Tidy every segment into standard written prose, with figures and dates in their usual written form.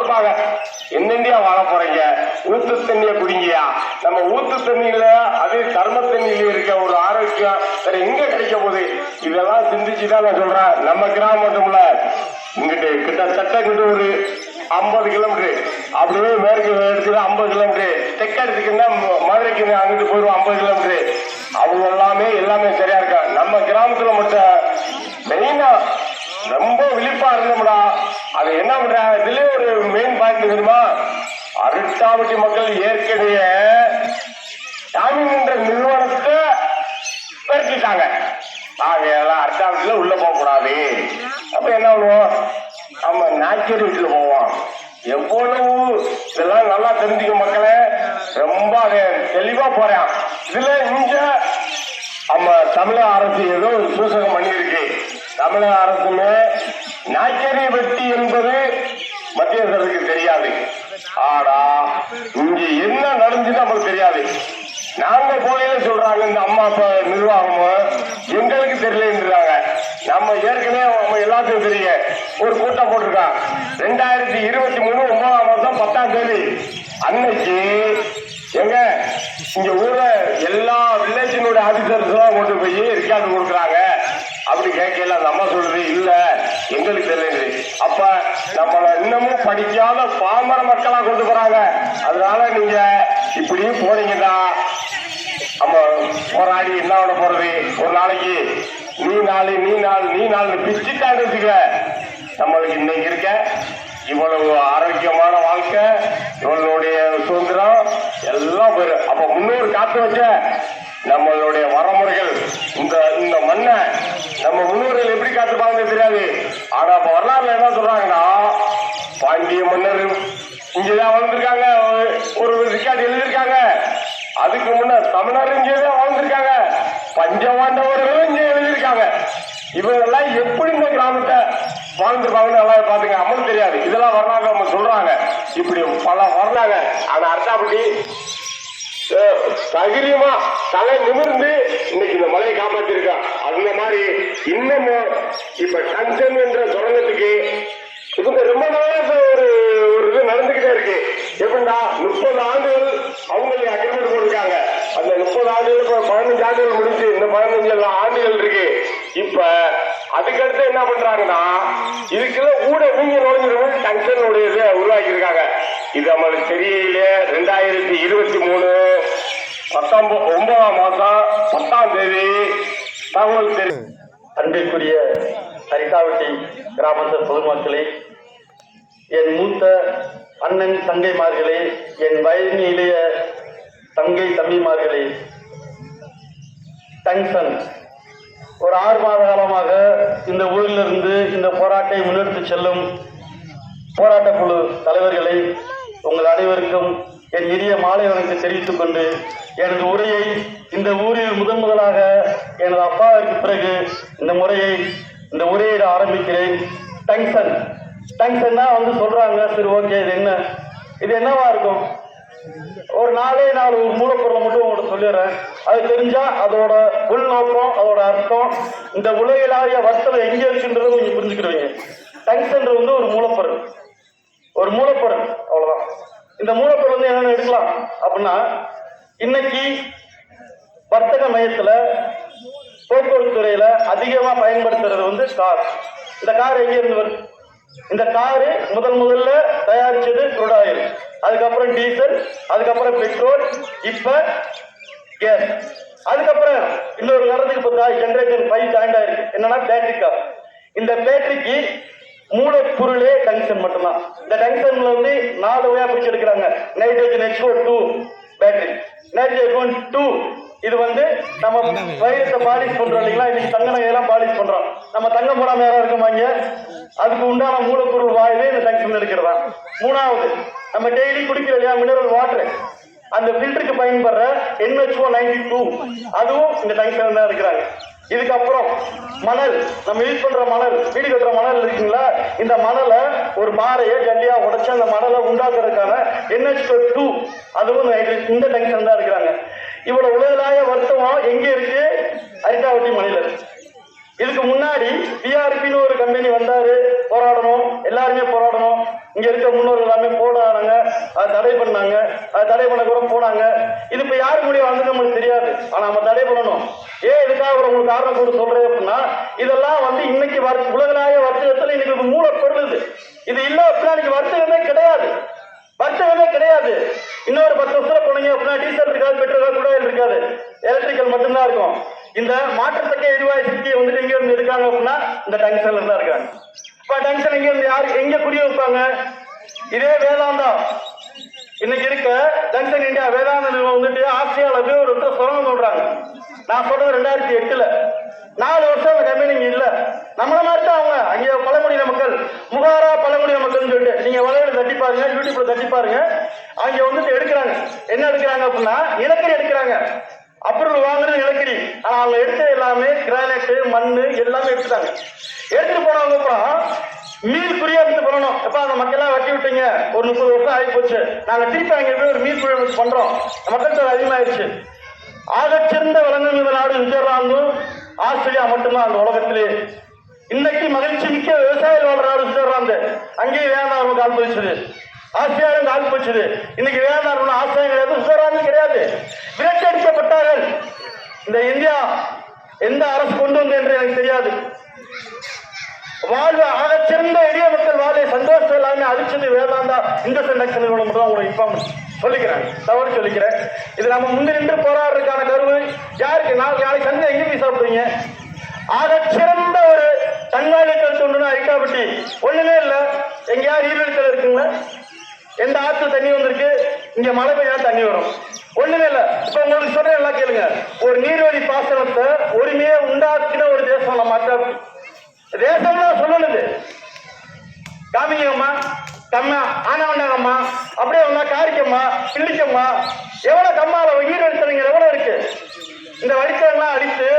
கொடுப்பாங்க. என்னண்டியா வாழ போறீங்க, ஊத்து தண்ணிய குடிங்கயா. நம்ம ஊத்து தண்ணியில அது கர்ம தண்ணியில இருக்க ஒரு ஆரோக்கியம் வேற எங்க கிடைக்க போகுது? இதெல்லாம் சிந்திச்சுதான் நான் சொல்றேன். நம்ம கிராமம் மட்டும்ல, இங்கிட்டு கிட்டத்தட்ட ஒரு 50 கிலோமீட்டர், அப்படியே மேற்கு எடுத்துக்கிட்டு 50 கிலோமீட்டர், தெற்க எடுத்துக்கிட்டா மதுரைக்கு அங்கிட்டு போயிடும் 50 கிலோமீட்டர். அவங்க எல்லாமே சரியா இருக்கா. நம்ம கிராமத்துல மட்டும் மெயினா ரொம்ப விழிப்பா இருந்தோம்டா. அது என்ன பண்ற, இதுலயே ஒரு மெயின் பாயிண்ட் தெரியுமா? அருட்டாவட்டி மக்கள் ஏற்கனவே டாமிங் என்ற நிறுவனத்தை பெருக்கிட்டாங்க. ஆகையெல்லாம் அருட்டாவட்டியில உள்ள போக கூடாது. அப்ப என்ன பண்ணுவோம், நம்ம நாய்க்கர் வீட்டுல போவோம். எவ்வளவு இதெல்லாம் நல்லா தெரிஞ்சுக்க மக்களே. ரொம்ப தெளிவா போறேன். இதுல இங்க நம்ம தமிழக அரசு ஏதோ ஒரு சூசகம் பண்ணியிருக்கு. தமிழக அரசுமே நாய்க்கறி வெட்டி என்பது மத்திய அரசுக்கு தெரியாது. ஆனா இங்க என்ன நடந்துச்சு நம்மளுக்கு தெரியாது. நாங்க போலையில சொல்றாங்க இந்த அம்மா அப்பா நிர்வாகமும் எங்களுக்கு தெரியலன்றாங்க. நம்ம ஏற்கனவே நம்ம எல்லாத்துக்கும் தெரிய ஒரு கூட்டம் போட்டிருக்கான். 2023 9ஆம் மாதம் 10ஆம் தேதி அன்னைக்கு எங்க இங்க ஊர்ல எல்லா வில்லேஜினுடைய ஆபீசர்ஸ் கொண்டு போய் ரிக்கார்டு கொடுக்குறாங்க. அப்படி கேட்கல அந்த அம்மா சொல்றது இல்ல எங்களுக்கு தெரியல. அப்ப நம்மள இன்னமும் படிக்காத பாமர மக்களா கொண்டு போறாங்க. அதனால நீங்க இப்படியும் போனீங்கன்னா நம்ம போராடி என்ன விட போறது, ஒரு நாளைக்கு நீ நாலு பிச்சுட்டான்னு வச்சுக்க. நம்மளுக்கு இன்னைக்கு இருக்க இவ்வளவு ஆரோக்கியமான வாழ்க்கை, இவளுடைய சுதந்திரம் எல்லாம் போயிடும். அப்ப முன்னோர் காத்து வச்ச நம்மளுடைய வரமுறைகள், இந்த மண்ணை நம்ம முன்னோர்கள் எப்படி காத்துப்பாங்க தெரியாது. ஆனா இப்ப வரலாறுல என்ன சொல்றாங்கன்னா, பாண்டிய மன்னர் இங்கதான் வளர்ந்துருக்காங்க, ஒரு ரிக்கார்டு எழுதியிருக்காங்க. அதுக்கு முன்ன தமிழர் இங்கேதான் வாழ்ந்திருக்காங்க, பஞ்சபாண்டவர்களும் இங்கே எழுதியிருக்காங்க. இவங்கெல்லாம் எப்படி இந்த கிராமத்தை வாழ்ந்துருப்பாங்கன்னு நல்லா பாத்துங்க. அம்மளுக்கு தெரியாது. இதெல்லாம் வரலாறு நம்ம சொல்றாங்க. இப்படி பல வரலாங்க. ஆனா அர்த்தாப்பட்டி தகிரியமா தலை நிமிர்ந்து இன்னைக்கு இந்த மலையை காப்பாத்திருக்கான். அந்த மாதிரி இன்னமும் இப்ப டங்ஷன் என்ற சுரங்கத்துக்கு இவங்க ரொம்ப நாளாக ஒரு இது நடந்துகிட்டே இருக்கு. எப்படின்னா 30 ஆண்டுகள் அவங்களுக்கு அக்ரிமெண்ட் போட்டிருக்காங்க. அந்த 30 ஆண்டுகள் இப்ப 15 ஆண்டுகள் முடிஞ்சு, இந்த 15 ஆண்டுகள் இருக்கு. இப்ப அதுக்கடுத்து என்ன பண்றாங்கன்னா, இதுக்குள்ள ஊட நீங்க நுழைஞ்சிருவோம் டங்ஷனுடைய இதை உருவாக்கி இருக்காங்க. இது நம்மளுக்கு தெரியல. 2023 9ஆம் மாதம் 10ஆம் தேதி தகவல் தெரியும். அன்பிற்குரிய அரிட்டாவட்டி கிராமத்து பொதுமக்களே, என் மூத்த அண்ணன் தங்கைமார்களே, என் வயதின் இளைய தங்கை தம்பிமார்களே, டங்ஷன் ஒரு 6 மாத காலமாக இந்த ஊரிலிருந்து இந்த போராட்டத்தை முன்னெடுத்து செல்லும் போராட்ட குழு தலைவர்களை உங்கள் அனைவருக்கும் என் இனிய மாலை வணக்கத்தை தெரிவித்துக் கொண்டு எனது உரையை இந்த ஊரில் முதலாக எனது அப்பாவிற்கு பிறகு இந்த உரையை ஆரம்பிக்கிறேன். டங்ஷன்னா சொல்றாங்க, சரி ஓகே, இது என்னவா இருக்கும்? ஒரு 4 மூலப்பொருளை மட்டும் உங்கள்கிட்ட சொல்லிடுறேன். அது தெரிஞ்சா அதோட உள்நோக்கம், அதோட அர்த்தம், இந்த உலகிலாகிய வர்த்தகம் எங்க இருக்குன்றதை கொஞ்சம் புரிஞ்சுக்கிடுவீங்க. டங்ஷன் ஒரு மூலப்பொருள், அவ்வளவுதான். இந்த மூலப்பொருள் என்னென்ன எடுக்கலாம் அப்படின்னா, இன்னைக்கு வர்த்தக மையத்துல போக்குவரத்து துறையில அதிகமா பயன்படுத்துறது கார். இந்த கார் எங்க இருந்து வருது? இந்த காரு முதல்ல தயாரிச்சது குரூட் ஆயில், அதுக்கப்புறம் டீசல், அதுக்கப்புறம் பெட்ரோல், இப்ப கேஸ். அதுக்கப்புறம் இன்னொரு காலத்துக்கு இப்போ ஜெனரேஷன் 5 ஜாயிண்ட் ஆயிருக்கு. என்னன்னா பேட்டரி கார். இந்த பேட்டரிக்கு மூலப்பொருளே டங்ஷன் மட்டும்தான். இந்த டங்ஷன்ல 4 வகையா பிரிச்சு எடுக்கிறாங்க. நைட்ரஜன் HO2 பேட்டரி, நைட்ரஜன் 2 இது நம்ம வைரத்தை பாலிஷ் பண்றோம் இல்லைங்களா? இன்னைக்கு தங்க நகையெல்லாம் பாலிஷ் பண்றோம். நம்ம தங்கம் போடாம யாரா இருக்குமாங்க? அதுக்கு உண்டான மூலப்பொருள் வாயுவே இந்த டங்ஷன் எடுக்கிறதா. 3வது, நம்ம டெய்லி குடிக்கிற இல்லையா மினரல் வாட்டர், அந்த ஃபில்டருக்கு பயன்படுற NH492 அதுவும் இந்த டங்ஷன் தான் இருக்கிறாங்க. இதுக்கப்புறம் மணல், நம்ம யூஸ் பண்ற மணல், வீடு கட்டுற மணல் இருக்குங்களா? இந்த மணலை ஒரு பாறையை ஜல்லியா உடைச்சு அந்த மணலை உண்டாக்குறதுக்கான NH2 அதுவும் இந்த டங்ஷன் தான் இருக்கிறாங்க. இவ்வளவு உலகளாய வர்த்தகம் எங்க இருக்கு? அரிட்டாவட்டி மலையில இருக்கு. இதுக்கு முன்னாடி பிஆர்பின்னு ஒரு கம்பெனி வந்தாரு, போராடணும், எல்லாருமே போராடணும். இங்க இருக்க முன்னோர்கள் எல்லாமே போடாங்க, அதை தடை பண்ணாங்க, அதை தடை பண்ண கூட போனாங்க. இது இப்ப யாரு முடியும் வந்து நமக்கு தெரியாது. ஆனா நம்ம தடை பண்ணணும். ஏன் இதுக்காக ஒரு உங்களுக்கு காரணம் கூட சொல்றேன் அப்படின்னா, இதெல்லாம் வந்து இன்னைக்கு உலகளாவிய வர்த்தகத்துல இன்னைக்கு மூலப்பொருள் இது இல்ல அப்படின்னா இன்னைக்கு வர்த்தகமே கிடையாது. வர்த்தகமே கிடையாது. இன்னொரு 10 வருஷம் போனீங்க அப்படின்னா டீசல் இருக்காது, பெட்ரோல் கூட இருக்காது, எலக்ட்ரிக்கல் மட்டும்தான் இருக்கும். இந்த மாற்றத்தக்க எரிவாயு சக்தியை வந்துட்டு எங்க இருந்து இருக்காங்க அப்படின்னா இந்த டங்ஸ்டன்ல தான் இருக்காங்க. இப்ப டங்ஸ்டன் எங்க இருந்து யாரு எங்க புரிய வைப்பாங்க? இதே வேதாந்தா இன்னைக்கு இருக்க டங்ஸ்டன் இந்தியா வேதாந்த நிறுவனம் வந்துட்டு ஆஸ்திரேலியால போய் ஒரு சுரங்கம் சொல்றாங்க. நான் சொல்றது 2008. 4 வருஷம் அந்த கம்பெனி இங்க இல்ல. நம்மள மாதிரி தான் அவங்க அங்க பழங்குடியின மக்கள், முகாரா பழங்குடியின மக்கள் சொல்லிட்டு நீங்க வலையில தட்டி பாருங்க, யூடியூப்ல தட்டி பாருங்க. அங்க வந்துட்டு எடுக்கிறாங்க. என்ன எடுக்கிறாங்க அப்படின்னா நிலக்கரி எடுக்கிறாங்க. அப்ரூவல் வாங்குறது நிலக்கரி. ஆனா அவங்க எடுத்தது எல்லாமே கிரானைட், மண்ணு எல்லாமே எடுத்துட்டாங்க. எடுத்துட்டு போனவங்க அப்புறம் மீள் குறியாமத்து பண்ணணும். எப்ப அந்த மக்கள் வெட்டி விட்டீங்க, ஒரு 30 வருஷம் ஆகி போச்சு, நாங்க திருப்பி அங்க போய் ஒரு மீள் குறியாமத்து பண்றோம். மக்கள் தொகை அதிகமாயிருச்சு. ஆகச்சிறந்த விலங்குகள் நாடு சுவிட்சர்லாந்து, ஆஸ்திரேலியா மட்டும்தான் அந்த உலகத்திலே. இன்னைக்கு மகிழ்ச்சி மிக்க விவசாயிகள் வாழ்ற நாடு சுவிட்சர்லாந்து. அங்கேயும் வேண்டாம் கால் போயிடுச்சு, ஆஸ்திரேலியாவும் கால் போச்சுது. இன்னைக்கு வேண்டாம் ஆஸ்திரேலியா கிடையாது, சுவிட்சர்லாந்து கிடையாது. விரட்டடிக்கப்பட்டார்கள். இந்த இந்தியா எந்த அரசு கொண்டு வந்து என்று எனக்கு தெரியாது. வாழ்வு ஆகச்சிறந்த எளிய மக்கள் வாழ்வை சந்தோஷம் எல்லாமே அழிச்சது வேதாந்தா இந்த சென்டக்ஷன் நிறுவனம் தான் உங்களை இன்ஃபார்ம் சொல்லிக்கிறேன், தவறு சொல்லிக்கிறேன். இது நம்ம முன்னே நின்று போராடுறதுக்கான கருவு யாருக்கு? நாளைக்கு சந்தை எங்க போய் சாப்பிடுவீங்க? ஆகச்சிறந்த ஒரு தன்மாலிக்கல் தொண்டுனா ஐக்காபட்டி ஒண்ணுமே இல்ல. எங்கேயாவது நீர்வழித்தல் இருக்குங்களா? எந்த ஆற்று தண்ணி வந்திருக்கு? இங்க மழை பெய்யா தண்ணி வரும், ஒண்ணுமே இல்ல. இப்ப உங்களுக்கு சொல்றேன், எல்லாம் கேளுங்க. ஒரு நீர்வழி பாசனத்தை உரிமையை உண்டாக்கின ஒரு தேசம் நம்ம தேசம் தான் சொல்லணுது. காமிங்கம்மா, கம்மா, ஆனவண்டாங்கம்மா, அப்படியே வந்தா காரிக்கம்மா, கிள்ளிக்கம்மா, எவ்வளவு கம்மால நீர்வழித்தலைங்க எவ்வளவு இருக்கு. இந்த வழித்தெல்லாம் அடித்து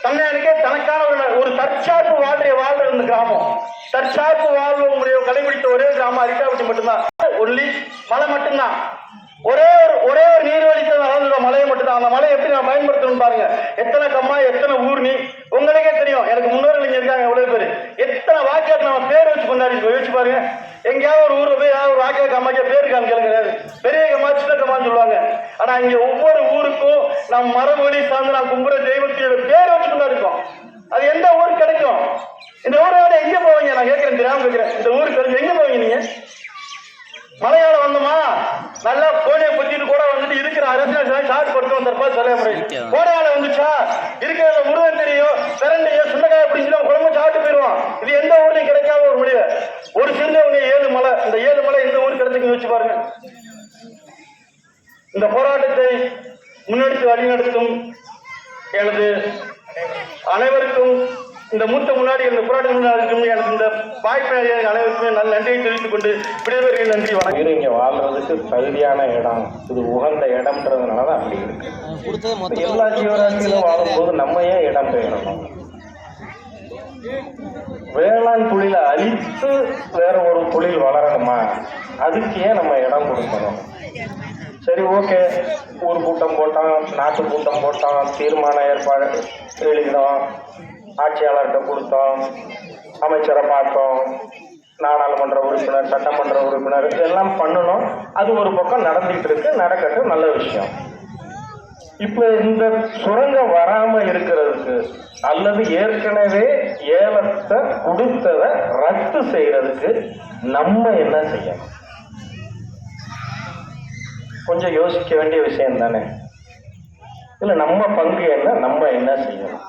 தன்னையானுக்கே தனக்கான ஒரு தற்சார்பு வாழ்ற இந்த கிராமம், தற்சார்பு வாழ்வு முறையை கடைபிடித்த ஒரே கிராமம் அரிக்காவட்டி மட்டும்தான். ஒன்லி மலை மட்டும்தான். ஒரே ஒரு நீர்வழித்த வளர்ந்துள்ள மலையை மட்டும்தான். அந்த மலையை எப்படி நான் பயன்படுத்தணும் பாருங்க. எத்தனை கம்மா, எத்தனை ஊர்னி உங்களுக்கே தெரியும். எனக்கு முன்னோர்கள் இங்க இருக்காங்க எவ்வளவு பேரு. எத்தனை வாக்கியத்தை நம்ம பேர் வச்சு கொண்டாடி யோசிச்சு பாருங்க. எங்கேயாவது ஒரு ஊர்ல போய் ஒரு வாக்கிய கம்மாக்கே பேர் இருக்காங்க கேளுங்க. பெரிய கம்மா, சின்ன கம்மான்னு சொல்லுவாங்க. ஆனா இங்க ஒவ்வொரு ஊருக்கும் நம் மரபொழி சார்ந்து நான் கும்புற தெய்வத்தோட பேர் வச்சு கொண்டாடிப்போம். அது எந்த ஊருக்கு கிடைக்கும்? இந்த ஊரோட எங்க போவீங்க? நான் கேட்கிறேன், தெரியாம கேட்கிறேன். இந்த ஊருக்கு தெரிஞ்சு எங்க போவீங்க நீங்க? மலையாள வந்தோமா, நல்லா கோழியை பத்திட்டு கூட வந்துட்டு இருக்கிற அரசியல் சாட்டு படுத்தோம் தற்பா சொல்ல முறை. கோடையால வந்துச்சா இருக்கிற முருகன் தெரியும், பிறண்டைய சுண்டக்காய் அப்படின்னு குழம்பு சாப்பிட்டு போயிடுவான். இது எந்த ஊர்லயும் கிடைக்காத ஒரு முடிவு. ஒரு சின்ன 7 மலை, இந்த 7 மலை எந்த ஊருக்கு கிடைச்சுன்னு வச்சு பாருங்க. இந்த போராட்டத்தை முன்னெடுத்து வழிநடத்தும் எனது அனைவருக்கும், இந்த மூத்த முன்னாடி இந்த போராட்டம் எனக்கு இந்த வாய்ப்பை அனைவருக்குமே நல்ல நன்றியை தெரிவித்துக் கொண்டு விடைபெறுகிறேன். நன்றி, வணக்கம். இங்க வாழ்றதுக்கு தகுதியான இடம், இது உகந்த இடம்ன்றதுனால அப்படி இருக்கு. எல்லா ஜீவராசிகளும் வாழும்போது நம்ம ஏன் இடம் பெயரணும்? வேளாண் தொழிலை அழித்து வேற ஒரு தொழில் வளரணுமா? அதுக்கு ஏன் நம்ம இடம் கொடுக்கணும்? சரி, ஓகே, ஊர் கூட்டம் போட்டோம், நாட்டு கூட்டம் போட்டோம், தீர்மான ஏற்பாடு எழுதினோம், ஆட்சியாளர்கிட்ட கொடுத்தோம், அமைச்சரை பார்த்தோம், நாடாளுமன்ற உறுப்பினர், சட்டமன்ற உறுப்பினர் இதெல்லாம் பண்ணணும். அது ஒரு பக்கம் நடந்துகிட்டு இருக்கு, நடக்கட்டும், நல்ல விஷயம். இப்ப இந்த சுரங்கம் வராம இருக்கிறதுக்கு அல்லது ஏற்கனவே ஏலத்தை கொடுத்ததை ரத்து செய்யறதுக்கு நம்ம என்ன செய்யணும்? கொஞ்சம் யோசிக்க வேண்டிய விஷயம் தானே. இல்ல நம்ம பங்கு என்ன, நம்ம என்ன செய்யணும்?